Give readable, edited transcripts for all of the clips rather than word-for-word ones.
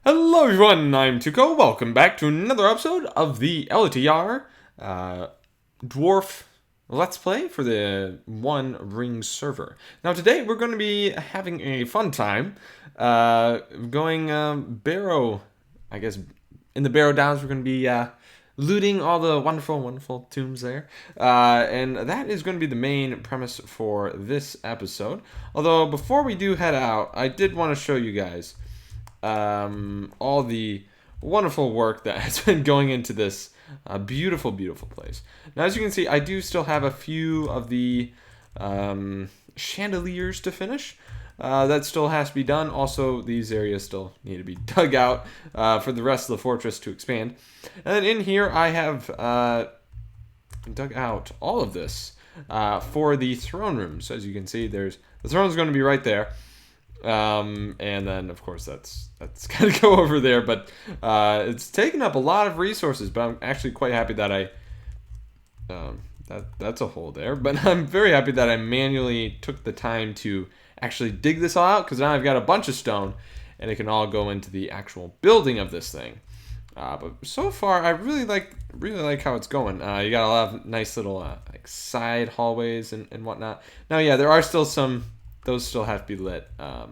Hello everyone, I'm Tuco. Welcome back to another episode of the LOTR Dwarf Let's Play for the One Ring server. Now today we're going to be having a fun time going Barrow, I guess in the Barrow Downs we're going to be looting all the wonderful tombs there. And that is going to be the main premise for this episode. Although before we do head out, I did want to show you guys all the wonderful work that has been going into this beautiful place. Now, as you can see, I do still have a few of the chandeliers to finish. That still has to be done. Also, these areas still need to be dug out for the rest of the fortress to expand. And then in here, I have dug out all of this for the throne rooms. As you can see, the throne is going to be right there. And then of course that's got to go over there, but it's taken up a lot of resources, but I'm actually quite happy that that's a hole there, but I'm very happy that I manually took the time to actually dig this all out, because now I've got a bunch of stone and it can all go into the actual building of this thing. But so far I really like how it's going. You got a lot of nice little like side hallways and whatnot. Now yeah, there are still some. Those still have to be lit. I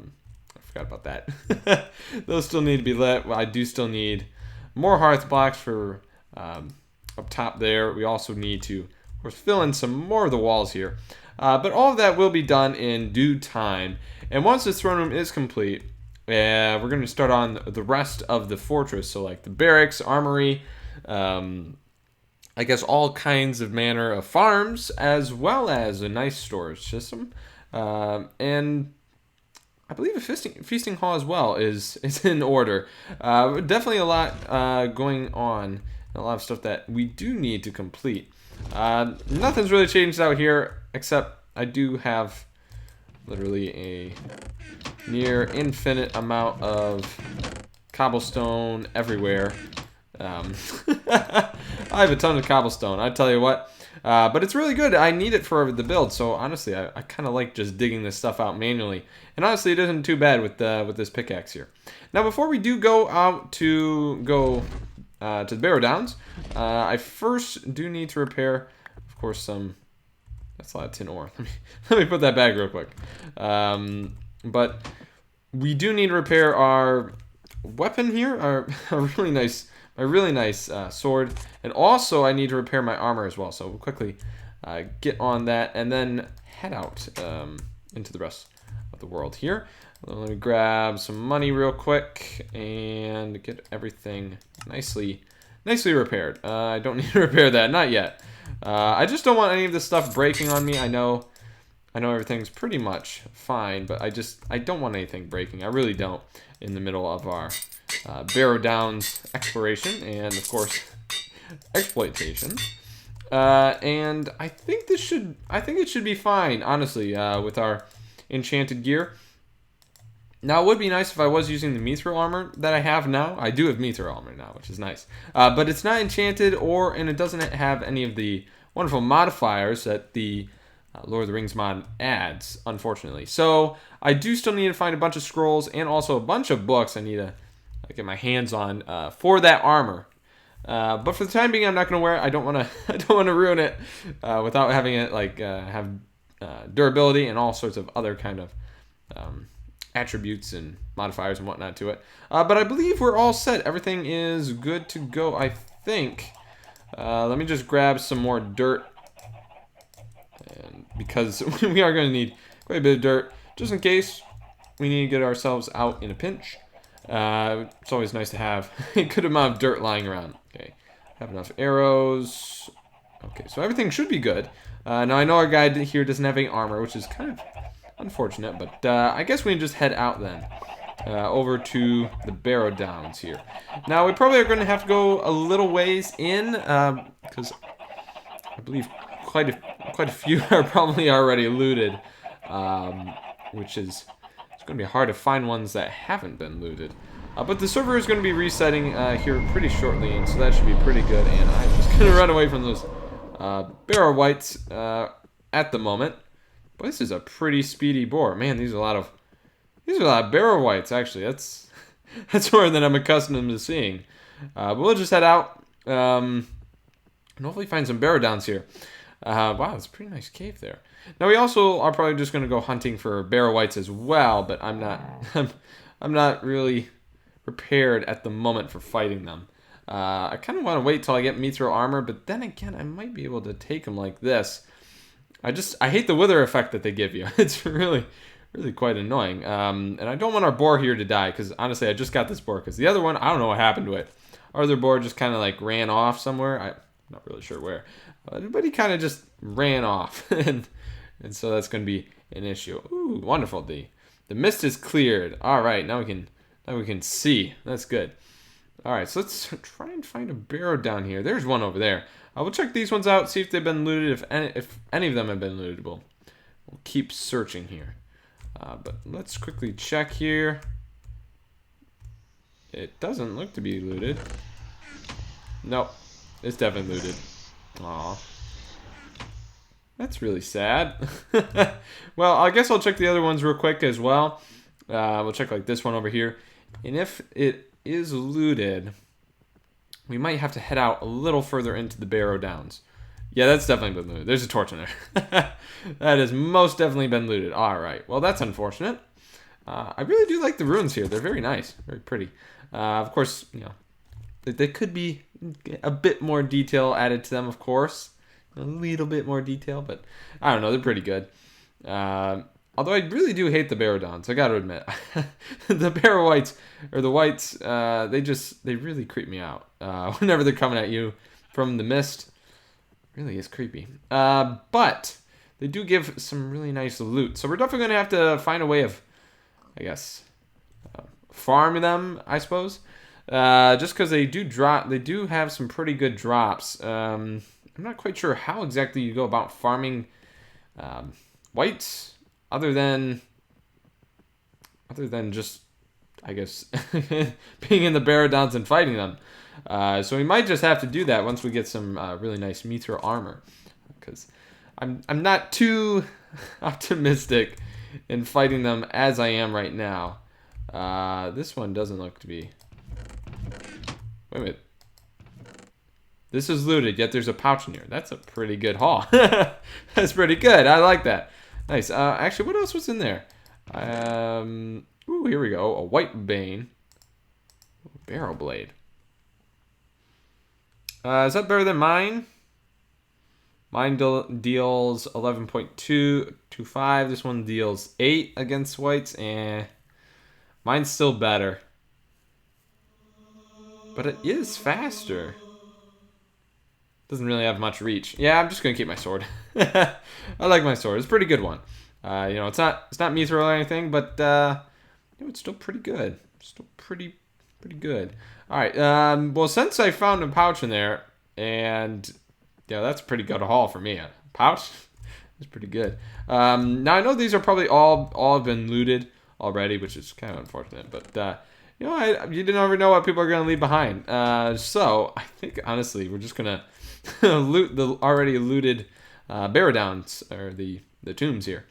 forgot about that. Those still need to be lit. Well, I do still need more hearth blocks for up top there. We also need to, of course, fill in some more of the walls here. But all of that will be done in due time. And once the throne room is complete, we're going to start on the rest of the fortress. So like the barracks, armory, I guess all kinds of manner of farms, as well as a nice storage system. And I believe a feasting hall as well is in order. Definitely a lot going on, and a lot of stuff that we do need to complete. Nothing's really changed out here, except I do have literally a near infinite amount of cobblestone everywhere. I have a ton of cobblestone, I tell you what. But it's really good. I need it for the build, so honestly, I kind of like just digging this stuff out manually. And honestly, it isn't too bad with this pickaxe here. Now, before we do go out to the Barrow Downs, I first do need to repair, of course, some. That's a lot of tin ore. Let me put that back real quick. But we do need to repair our weapon here, our really nice sword, and also I need to repair my armor as well. So we'll quickly get on that and then head out into the rest of the world here. Let me grab some money real quick and get everything nicely repaired. I don't need to repair that, not yet. I just don't want any of this stuff breaking on me. I know everything's pretty much fine, but I don't want anything breaking. I really don't in the middle of our Barrow Downs exploration and of course exploitation. And I think it should be fine, honestly, with our enchanted gear. Now, it would be nice if I was using the mithril armor that I have now. I do have mithril armor now, which is nice. But it's not enchanted, and it doesn't have any of the wonderful modifiers that the Lord of the Rings mod adds, unfortunately. So I do still need to find a bunch of scrolls and also a bunch of books I need to get my hands on for that armor. But for the time being, I'm not going to wear it. I don't want to ruin it without having it have durability and all sorts of other kind of attributes and modifiers and whatnot to it. But I believe we're all set. Everything is good to go, I think. Let me just grab some more dirt, and because we are going to need quite a bit of dirt, just in case we need to get ourselves out in a pinch. It's always nice to have a good amount of dirt lying around. Okay, have enough arrows. Okay, so everything should be good. Now I know our guy here doesn't have any armor, which is kind of unfortunate, but I guess we can just head out then over to the Barrow Downs here. Now we probably are going to have to go a little ways in because I believe quite a few are probably already looted, which is it's going to be hard to find ones that haven't been looted. But the server is going to be resetting here pretty shortly, and so that should be pretty good. And I'm just going to run away from those Barrow Wights at the moment. But this is a pretty speedy boar. Man, these are a lot of Barrow Wights, actually. That's more than I'm accustomed to seeing. But we'll just head out and hopefully find some Barrow Downs here. Wow, it's a pretty nice cave there. Now we also are probably just going to go hunting for Barrow Whites as well, but I'm not I'm not really prepared at the moment for fighting them. I kind of want to wait till I get Mithril armor, but then again, I might be able to take them like this. I hate the wither effect that they give you. It's really quite annoying. And I don't want our boar here to die, because honestly, I just got this boar, because the other one, I don't know what happened to it. Our other boar just kind of like ran off somewhere. I'm not really sure where. But he kind of just ran off. and so that's going to be an issue. Ooh, wonderful. The mist is cleared. All right, now we can see. That's good. All right, so let's try and find a barrow down here. There's one over there. We'll check these ones out, see if they've been looted, if any of them have been lootable. We'll keep searching here. But let's quickly check here. It doesn't look to be looted. Nope, it's definitely looted. Aw. That's really sad. Well, I guess I'll check the other ones real quick as well. We'll check like this one over here. And if it is looted, we might have to head out a little further into the Barrow Downs. Yeah, that's definitely been looted. There's a torch in there. That has most definitely been looted. All right. Well, that's unfortunate. I really do like the ruins here. They're very nice. Very pretty. Of course, you know, they could be a bit more detail added to them, of course. A little bit more detail, but I don't know. They're pretty good. Although I really do hate the Barrow Downs, I gotta admit. The Barrow Whites, or the Whites, they really creep me out. Whenever they're coming at you from the mist, really is creepy. But they do give some really nice loot. So we're definitely gonna have to find a way of, I guess, farm them, I suppose. Just because they do have some pretty good drops. I'm not quite sure how exactly you go about farming whites. Other than just, I guess, being in the Barrow Downs and fighting them. So we might just have to do that once we get some really nice mithril armor. Because I'm not too optimistic in fighting them as I am right now. This one doesn't look to be... Wait a minute. This is looted, yet there's a pouch in here. That's a pretty good haul. That's pretty good. I like that. Nice. Actually, what else was in there? Ooh, here we go. A white bane. Barrow blade. Is that better than mine? Mine deals 11.225. This one deals 8 against whites. Mine's still better. But it is faster. Doesn't really have much reach. Yeah, I'm just gonna keep my sword. I like my sword. It's a pretty good one. You know, it's not mithril or anything, but you know, it's still pretty good. Still pretty good. All right. Well, since I found a pouch in there, and yeah, that's a pretty good haul for me. A pouch. That's pretty good. Now I know these are probably all have been looted already, which is kind of unfortunate, but. You know, you never know what people are going to leave behind. So I think, honestly, we're just going to loot the already looted Barrow Downs, or the tombs here.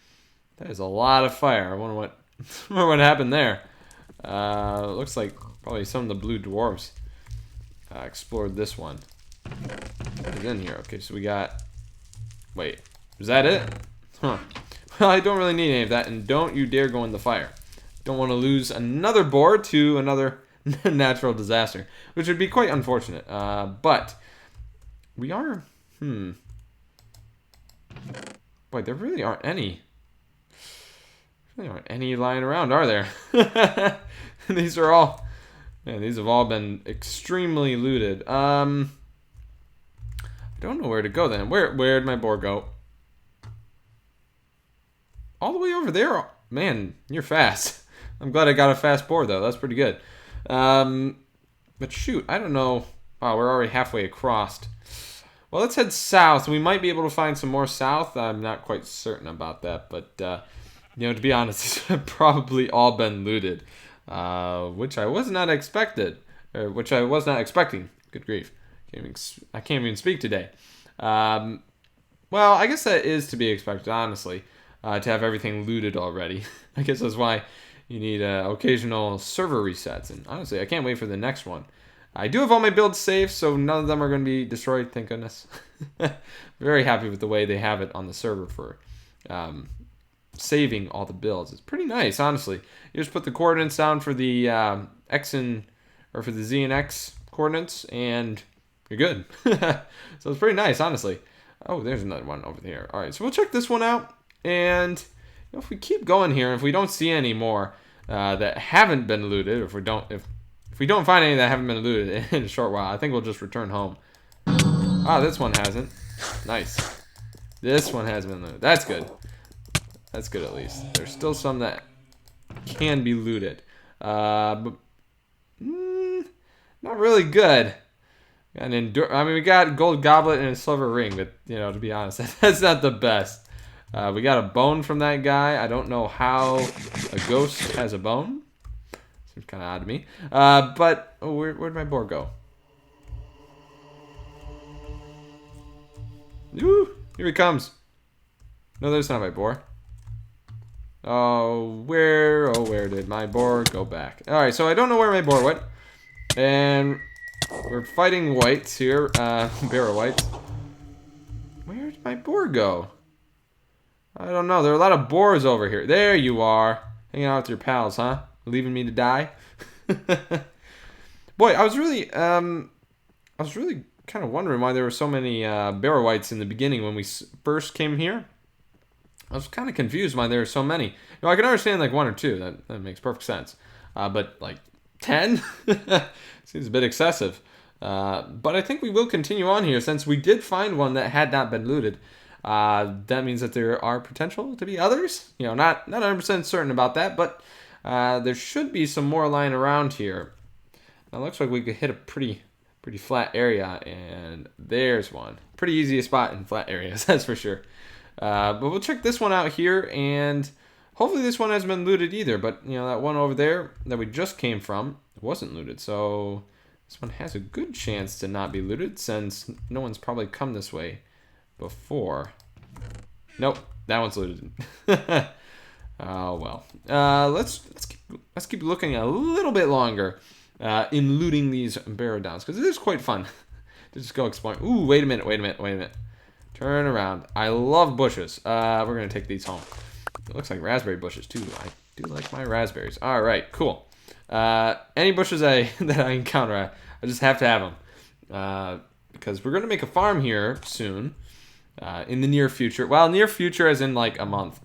That is a lot of fire. I wonder what happened there. Looks like probably some of the blue dwarves explored this one. What is in here? Okay, so we got... Wait, is that it? Huh. Well, I don't really need any of that, and don't you dare go in the fire. Don't want to lose another boar to another natural disaster, which would be quite unfortunate. But we are... Boy, there really aren't any. There really aren't any lying around, are there? These are all... Man, these have all been extremely looted. I don't know where to go then. Where'd my boar go? All the way over there. Man, you're fast. I'm glad I got a fast boar, though. That's pretty good. But shoot, I don't know. Wow, we're already halfway across. Well, let's head south. We might be able to find some more south. I'm not quite certain about that. But, you know, to be honest, it's probably all been looted. Which I was not expected. Or which I was not expecting. Good grief. I can't even speak today. Well, I guess that is to be expected, honestly. To have everything looted already. I guess that's why... You need occasional server resets. And honestly, I can't wait for the next one. I do have all my builds saved, so none of them are going to be destroyed, thank goodness. Very happy with the way they have it on the server for saving all the builds. It's pretty nice, honestly. You just put the coordinates down for the X and, or for the Z and X coordinates, and you're good. So it's pretty nice, honestly. Oh, there's another one over there. All right, so we'll check this one out, and you know, if we keep going here, if we don't see any more that haven't been looted, or if we don't find any that haven't been looted in a short while, I think we'll just return home. Ah, this one hasn't. Nice. This one has been looted. That's good. That's good at least. There's still some that can be looted. But not really good. I mean, we got a gold goblet and a silver ring, but, you know, to be honest, that's not the best. We got a bone from that guy. I don't know how a ghost has a bone. Seems kind of odd to me. But where'd my boar go? Ooh, here he comes. No, that's not my boar. Oh, where did my boar go back? All right, so I don't know where my boar went, and we're fighting whites here, Barrow whites. Where did my boar go? I don't know. There are a lot of boars over here. There you are, hanging out with your pals, huh? Leaving me to die. Boy, I was really kind of wondering why there were so many Barrow whites in the beginning when we first came here. I was kind of confused why there were so many. You know, I can understand like 1 or 2. That makes perfect sense. But like 10 seems a bit excessive. But I think we will continue on here since we did find one that had not been looted. That means that there are potential to be others. You know, not 100% certain about that, but there should be some more lying around here. Now, it looks like we could hit a pretty flat area, and there's one. Pretty easy spot in flat areas, that's for sure. But we'll check this one out here, and hopefully this one hasn't been looted either. But, you know, that one over there that we just came from wasn't looted. So this one has a good chance to not be looted since no one's probably come this way before. Nope, that one's looted. Oh, well. Let's keep looking a little bit longer in looting these Barrow Downs, because it is quite fun to just go exploring. Ooh, wait a minute. Turn around. I love bushes. We're going to take these home. It looks like raspberry bushes, too. I do like my raspberries. All right, cool. Any bushes that I encounter, I just have to have them. Because we're going to make a farm here soon. In the near future. Well, near future as in like a month.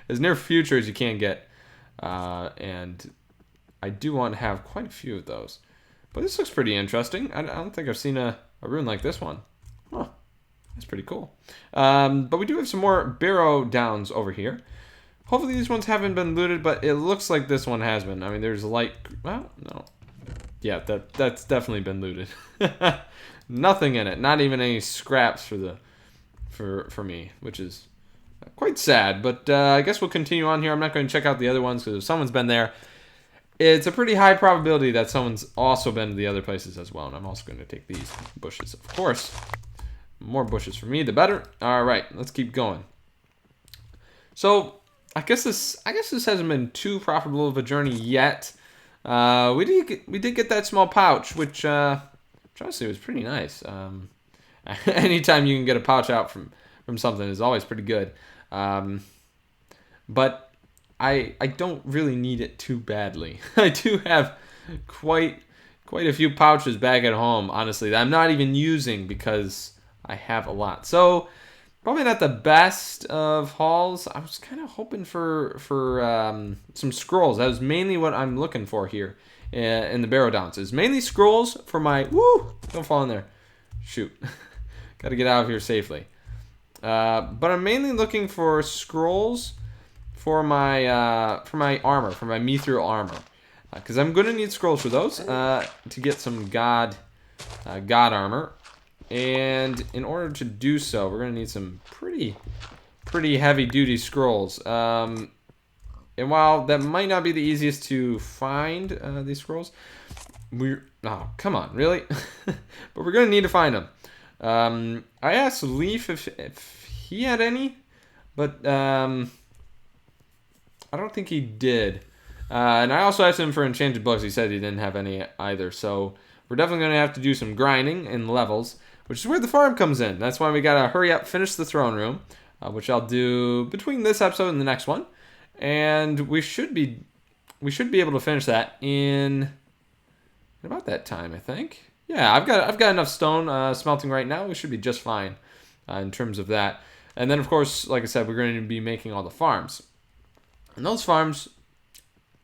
As near future as you can get. And I do want to have quite a few of those. But this looks pretty interesting. I don't think I've seen a ruin like this one. Huh. That's pretty cool. But we do have some more Barrow Downs over here. Hopefully these ones haven't been looted, but it looks like this one has been. I mean, there's light... Well, no. Yeah, that's definitely been looted. Nothing in it. Not even any scraps for me, which is quite sad. But I guess we'll continue on here. I'm not going to check out the other ones because if someone's been there, it's a pretty high probability that someone's also been to the other places as well. And I'm also going to take these bushes, of course. More bushes for me, the better. All right, let's keep going. So I guess this hasn't been too profitable of a journey yet. We did get that small pouch, which honestly was pretty nice. Anytime you can get a pouch out from something is always pretty good. But I don't really need it too badly. I do have quite a few pouches back at home, honestly, that I'm not even using because I have a lot. So probably not the best of hauls. I was kind of hoping for some scrolls. That was mainly what I'm looking for here in the Barrow Downs. Is mainly scrolls for my... Woo! Don't fall in there. Shoot. Got to get out of here safely. But I'm mainly looking for scrolls for my armor, for my mithril armor. Because I'm going to need scrolls for those to get some god armor. And in order to do so, we're going to need some pretty heavy-duty scrolls. And while that might not be the easiest to find, these scrolls, oh, come on, really? But we're going to need to find them. I asked Leaf if he had any, but I don't think he did. And I also asked him for enchanted books. He said he didn't have any either. So we're definitely going to have to do some grinding in levels, which is where the farm comes in. That's why we got to hurry up, finish the throne room, which I'll do between this episode and the next one. And we should be able to finish that in about that time, I think. Yeah, I've got enough stone smelting right now. We should be just fine in terms of that. And then, of course, like I said, we're going to be making all the farms. And those farms,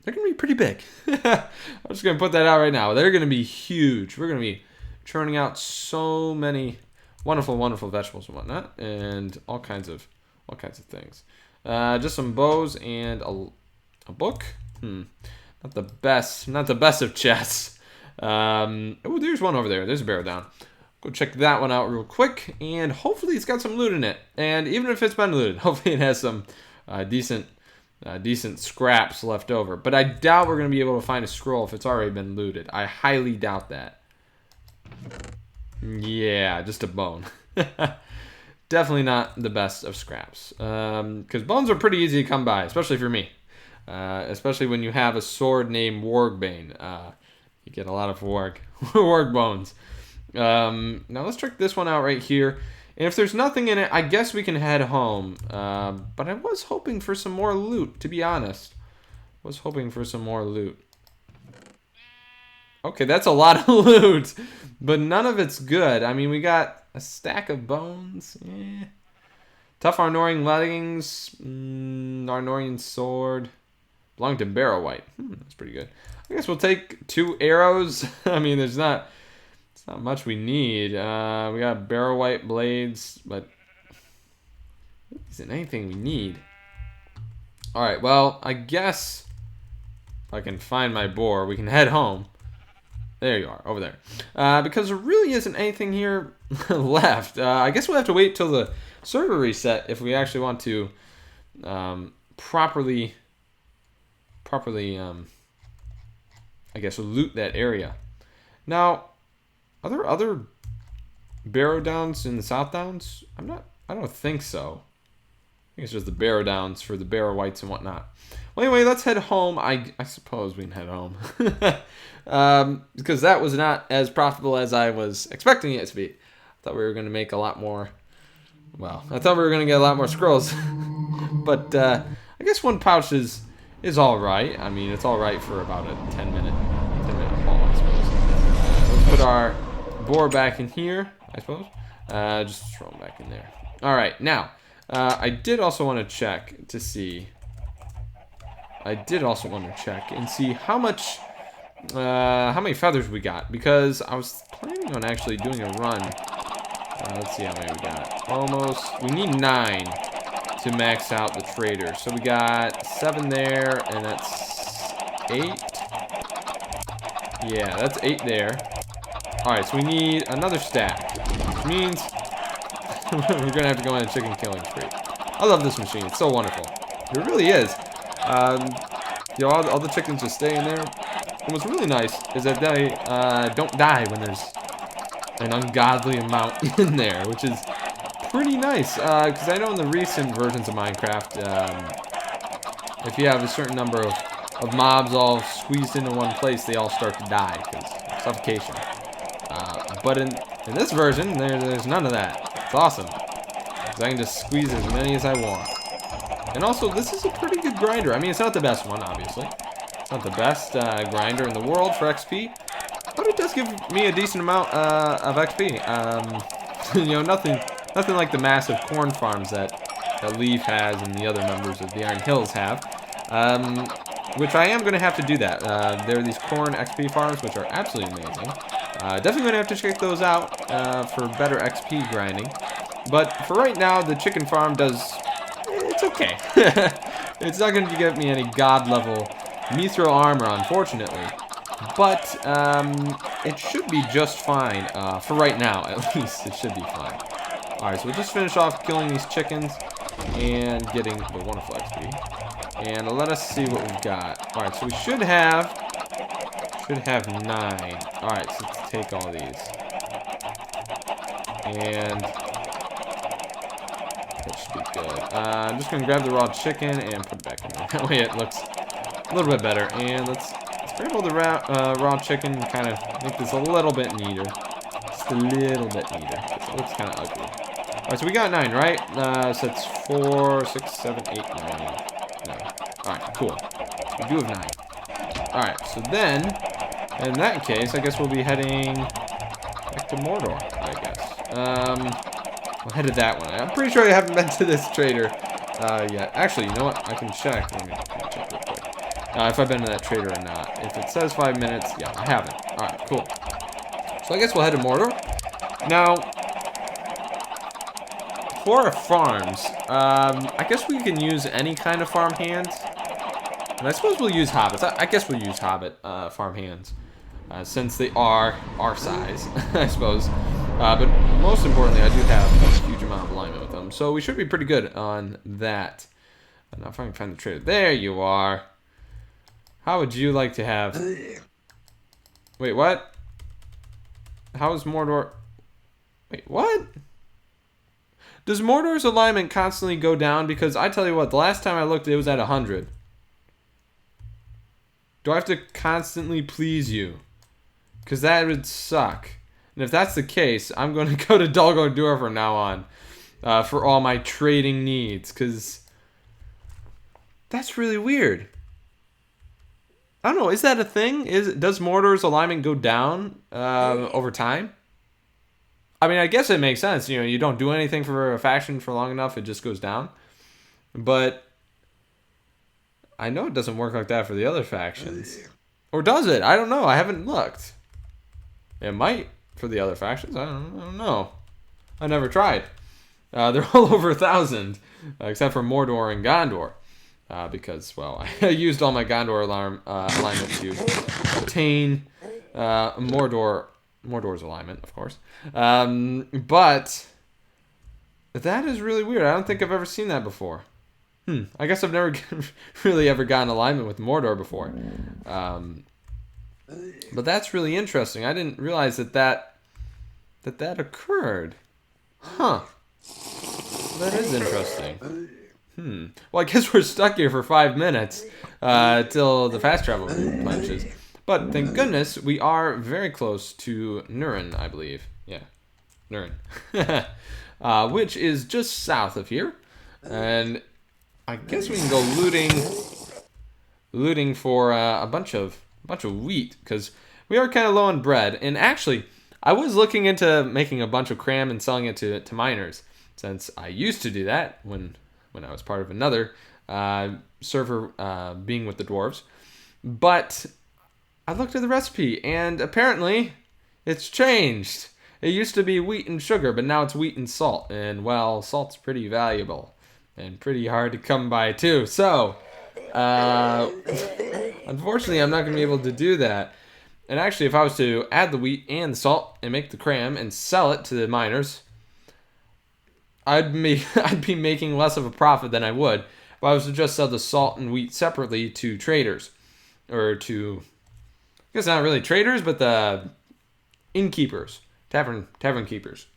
they're going to be pretty big. I'm just going to put that out right now. They're going to be huge. We're going to be churning out so many wonderful, wonderful vegetables and whatnot, and all kinds of things. Just some bows and a book. Not the best of chests. Oh, there's one over there. There's a Barrow Down. Go check that one out real quick, and hopefully it's got some loot in it. And even if it's been looted, hopefully it has some decent scraps left over. But I doubt we're going to be able to find a scroll if it's already been looted. I highly doubt that. Yeah, just a bone. Definitely not the best of scraps. Because bones are pretty easy to come by, especially for me. Especially when you have a sword named Wargbane. You get a lot of warg bones. Now let's check this one out right here. And if there's nothing in it, I guess we can head home. But I was hoping for some more loot, to be honest. Was hoping for some more loot. Okay, that's a lot of loot. But none of it's good. I mean, we got a stack of bones. Tough Arnorian leggings. Arnorian sword. Belonging to Barrow White. That's pretty good. I guess we'll take 2 arrows. I mean, it's not much we need. We got Barrow White blades, but isn't anything we need. Alright, well, I guess if I can find my boar, we can head home. There you are, over there. Because there really isn't anything here left. I guess we'll have to wait till the server reset if we actually want to properly I guess loot that area. Now, are there other Barrow Downs in the South Downs? I don't think so. I think it's just the Barrow Downs for the Barrow Whites and whatnot. Well, anyway, let's head home. I suppose we can head home. Because that was not as profitable as I was expecting it to be. I thought we were going to make a lot more. Well, I thought we were going to get a lot more scrolls. But I guess 1 pouch is all right. I mean, it's all right for about a 10-minute haul, I suppose. Let's put our boar back in here, I suppose. Just throw him back in there. All right, now I did also want to check to see. And see how many feathers we got, because I was planning on actually doing a run. Let's see how many we got. Almost. We need 9 to max out the trader. So we got 7 there, and that's 8. Yeah, that's 8 there. Alright, so we need another stack, which means we're gonna have to go on a chicken killing spree. I love this machine. It's so wonderful. It really is. All the chickens just stay in there. And what's really nice is that they don't die when there's an ungodly amount in there, which is pretty nice. Because I know in the recent versions of Minecraft, if you have a certain number of mobs all squeezed into one place, they all start to die because of suffocation. But in this version, there's none of that. It's awesome. Because I can just squeeze as many as I want. And also, this is a pretty good grinder. I mean, it's not the best one, obviously. It's not the best grinder in the world for XP. But it does give me a decent amount of XP. Nothing like the massive corn farms that Leaf has and the other members of the Iron Hills have. Which I am going to have to do that. There are these corn XP farms, which are absolutely amazing. Definitely going to have to check those out for better XP grinding. But for right now, the chicken farm it's okay. It's not going to give me any god-level mithril armor, unfortunately. But it should be just fine. For right now, at least, it should be fine. Alright, so we'll just finish off killing these chickens and getting the wonderful XP. And let us see what we've got. Alright, so we should have 9. Alright, so let's take all these. And That should be good. I'm just gonna grab the raw chicken and put it back in there. That way it looks a little bit better. And let's grab all the raw chicken and kind of make this a little bit neater. Just a little bit neater. It looks kind of ugly. Alright, so we got 9, right? So it's 4, 6, 7, 8, 9. Alright, cool. So we do have 9. Alright, so then, in that case, I guess we'll be heading back to Mordor, I guess. We'll head to that one. I'm pretty sure I haven't been to this trader yet. Actually, you know what? I can check. Let me check real quick. If I've been to that trader or not. If it says 5 minutes, yeah, I haven't. Alright, cool. So I guess we'll head to Mordor. Now, for our farms, I guess we can use any kind of farm hands. And I suppose we'll use hobbits. I guess we'll use hobbit farm hands. Since they are our size, I suppose. But most importantly, I do have a huge amount of alignment with them. So we should be pretty good on that. Now if I can find the trader. There you are. How would you like to have... Wait, what? How is Mordor... Wait, what? Does Mordor's alignment constantly go down? Because I tell you what, the last time I looked, it was at 100. Do I have to constantly please you? Because that would suck. And if that's the case, I'm going to go to Dwarf from now on. For all my trading needs. Because that's really weird. I don't know, is that a thing? Does Mordor's alignment go down over time? I mean, I guess it makes sense. You know, you don't do anything for a faction for long enough, it just goes down. But I know it doesn't work like that for the other factions. Or does it? I don't know. I haven't looked. It might for the other factions. I don't know. I never tried. They're all over 1,000, except for Mordor and Gondor. Because, well, I used all my Gondor alignment to obtain Mordor's alignment, of course. But that is really weird. I don't think I've ever seen that before. I guess I've never really ever gotten alignment with Mordor before. But that's really interesting. I didn't realize that occurred. Huh. That is interesting. Well, I guess we're stuck here for 5 minutes till the fast travel punches. But thank goodness we are very close to Nurin, I believe. Yeah, Nurin, which is just south of here, and I guess we can go looting for a bunch of wheat because we are kind of low on bread. And actually, I was looking into making a bunch of cram and selling it to miners, since I used to do that when I was part of another server being with the dwarves. But I looked at the recipe, and apparently it's changed. It used to be wheat and sugar, but now it's wheat and salt. And, well, salt's pretty valuable and pretty hard to come by, too. So, unfortunately, I'm not going to be able to do that. And actually, if I was to add the wheat and the salt and make the cram and sell it to the miners, I'd be making less of a profit than I would if I was to just sell the salt and wheat separately to traders. Or to, I guess not really traders, but the innkeepers, tavern keepers.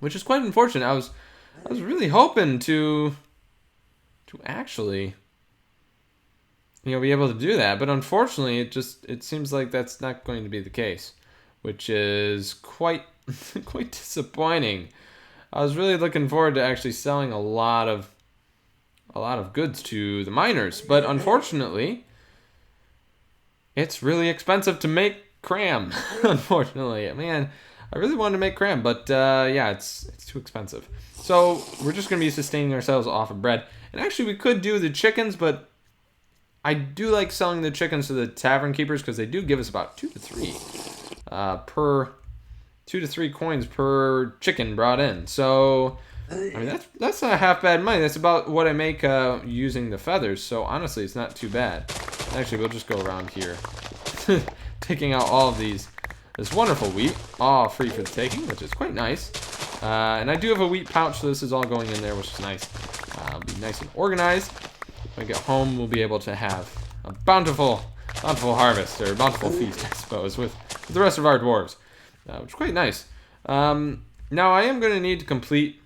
Which is quite unfortunate. I was really hoping to actually, be able to do that, but unfortunately it seems like that's not going to be the case, which is quite disappointing. I was really looking forward to actually selling a lot of goods to the miners, but unfortunately it's really expensive to make cram. Unfortunately, man, I really wanted to make cram, but yeah, it's too expensive. So we're just going to be sustaining ourselves off of bread. And actually, we could do the chickens, but I do like selling the chickens to the tavern keepers because they do give us about 2 to 3 coins per chicken brought in. So I mean, that's not half bad money. That's about what I make using the feathers. So honestly, it's not too bad. Actually, we'll just go around here, taking out all of this wonderful wheat, all free for the taking, which is quite nice. And I do have a wheat pouch, so this is all going in there, which is nice. It'll be nice and organized. When I get home, we'll be able to have a bountiful harvest, or bountiful feast, I suppose, with the rest of our dwarves, which is quite nice. Now I am going to need to complete,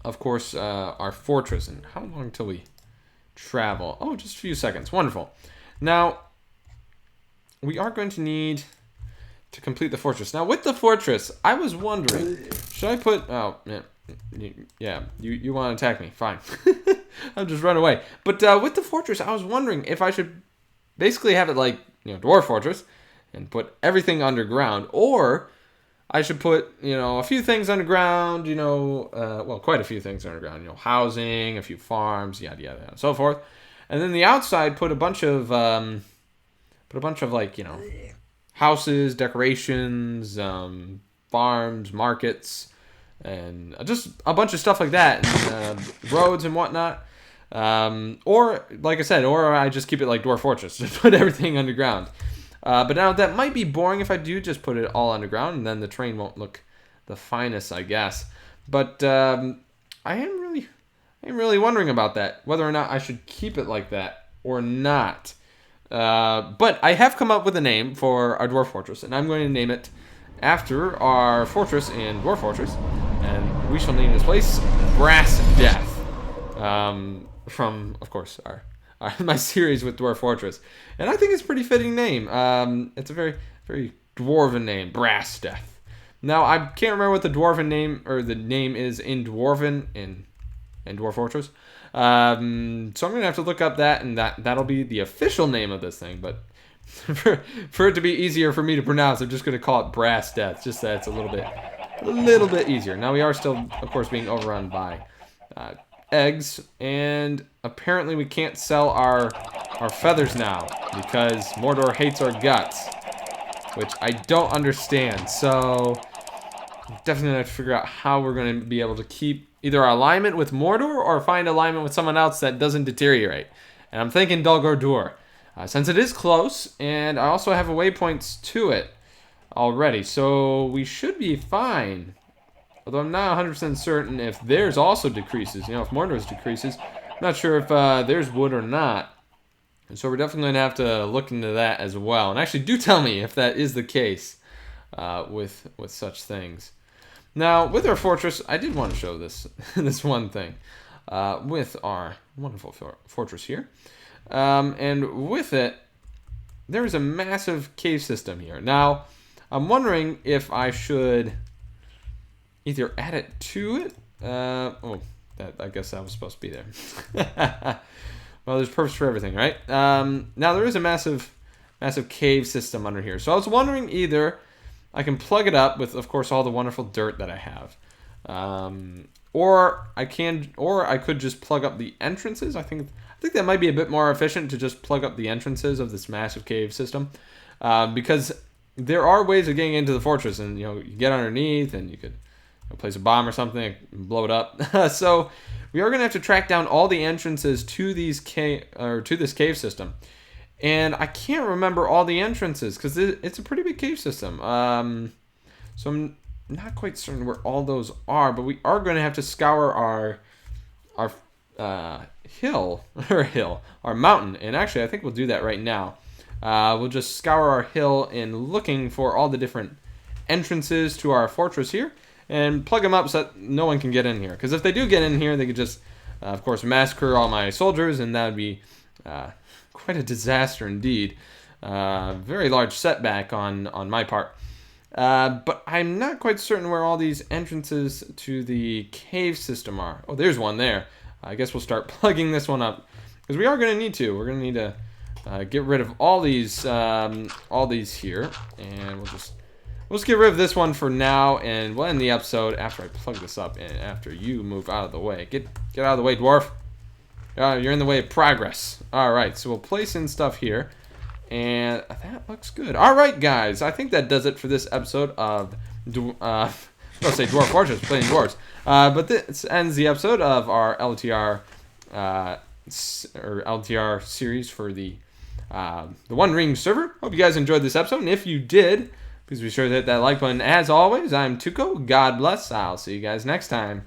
of course, our fortress. And how long till we travel? Oh, just a few seconds. Wonderful. Now, we are going to need to complete the fortress. Now, with the fortress, I was wondering, should I put... Oh, yeah, you want to attack me. Fine. I'll just run away. But with the fortress, I was wondering if I should basically have it like, Dwarf Fortress and put everything underground, or I should put, a few things underground, well, quite a few things underground, housing, a few farms, yada, yada, and so forth. And then the outside, put a bunch of like, houses, decorations, farms, markets, and just a bunch of stuff like that, and roads and whatnot. Or, like I said, or I just keep it like Dwarf Fortress, just put everything underground. But now that might be boring if I do just put it all underground, and then the terrain won't look the finest, I guess. But I am really wondering about that, whether or not I should keep it like that or not. But I have come up with a name for our Dwarf Fortress, and I'm going to name it after our fortress in Dwarf Fortress, and we shall name this place Brass Death. From, of course, my series with Dwarf Fortress. And I think it's a pretty fitting name. It's a very, very dwarven name, Brass Death. Now, I can't remember what the dwarven name, or the name is in Dwarven, in Dwarf Fortress. So I'm going to have to look up that, and that'll be the official name of this thing. But for it to be easier for me to pronounce, I'm just going to call it Brass Death, just that it's a little bit easier. Now, we are still, of course, being overrun by eggs, and apparently we can't sell our feathers now because Mordor hates our guts, which I don't understand. So definitely have to figure out how we're going to be able to keep either our alignment with Mordor or find alignment with someone else that doesn't deteriorate. And I'm thinking Dol Guldur, since it is close, and I also have a waypoints to it already, so we should be fine. Although I'm not 100% certain if theirs also decreases. If Mordor's decreases, I'm not sure if theirs would or not. And so we're definitely going to have to look into that as well. And actually, do tell me if that is the case with such things. Now, with our fortress, I did want to show this this one thing with our wonderful fortress here. And with it, there is a massive cave system here. Now, I'm wondering if I should either add it to it. I guess that was supposed to be there. Well, there's purpose for everything, right? Now there is a massive cave system under here. So I was wondering either I can plug it up with, of course, all the wonderful dirt that I have, or I could just plug up the entrances. I think that might be a bit more efficient to just plug up the entrances of this massive cave system, because there are ways of getting into the fortress, and you get underneath, and you could place a bomb or something and blow it up. So we are going to have to track down all the entrances to this cave system. And I can't remember all the entrances because it's a pretty big cave system. So I'm not quite certain where all those are, but we are going to have to scour our mountain. And actually, I think we'll do that right now. We'll just scour our hill and looking for all the different entrances to our fortress here, and plug them up so that no one can get in here. Because if they do get in here, they could just, of course, massacre all my soldiers, and that would be quite a disaster indeed. Very large setback on my part. But I'm not quite certain where all these entrances to the cave system are. Oh, there's one there. I guess we'll start plugging this one up, because we are going to need to. We're going to need to get rid of all these here, and we'll just get rid of this one for now, and we'll end the episode after I plug this up and after you move out of the way. Get out of the way, Dwarf. You're in the way of progress. All right, so we'll place in stuff here, and that looks good. All right, guys, I think that does it for this episode of Dwarf Fortress, playing dwarves. But this ends the episode of our LOTR LOTR series for the One Ring server. Hope you guys enjoyed this episode, and if you did, please be sure to hit that like button. As always, I'm Tuco. God bless. I'll see you guys next time.